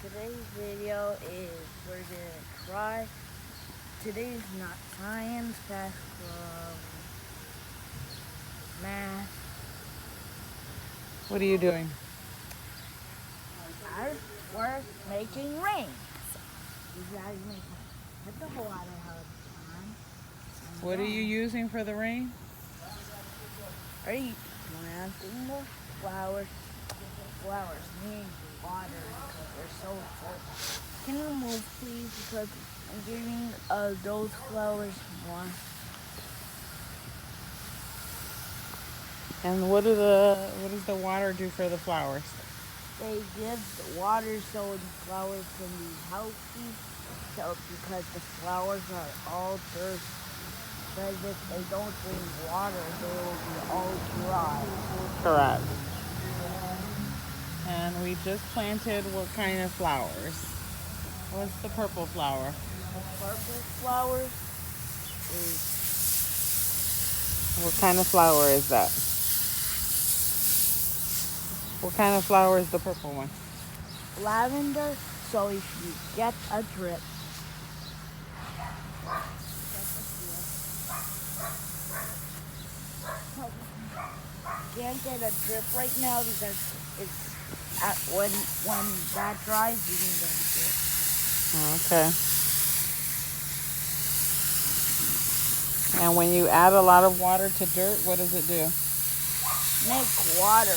Today's video is we're gonna try. Today's not science, that's from math. What are you doing? We're making rings. Put the water on. What are you using for the rain? Are you planting the flowers? Flowers need water because they're so full. Can you move, please? Because I'm giving those flowers more. And what does the water do for the flowers? They give the water so the flowers can be healthy. So because the flowers are all thirsty. Because if they don't drink water, they will be all dry. Correct. And we just planted what kind of flowers? What's the purple flower? The purple flowers is What kind of flower is that? What kind of flower is the purple one? lavender. So if you get a drip, can't get a drip right now because it's when that dries, you can get a drip. Okay. And when you add a lot of water to dirt, what does it do? Make water.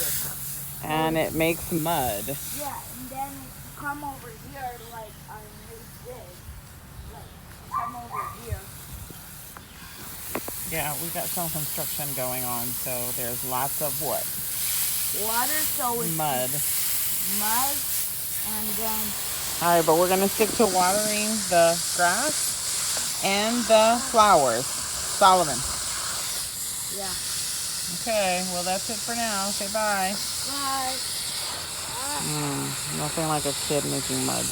And it makes mud. Yeah, and then if you come over here like on this dig, like come over here. Yeah, we got some construction going on, so there's lots of what? Water, so it's Mud. mud, and then All right, but we're going to stick to watering the grass and the flowers. Solomon. yeah. Okay, well, that's it for now. Say bye. Bye. Nothing like a kid making mud.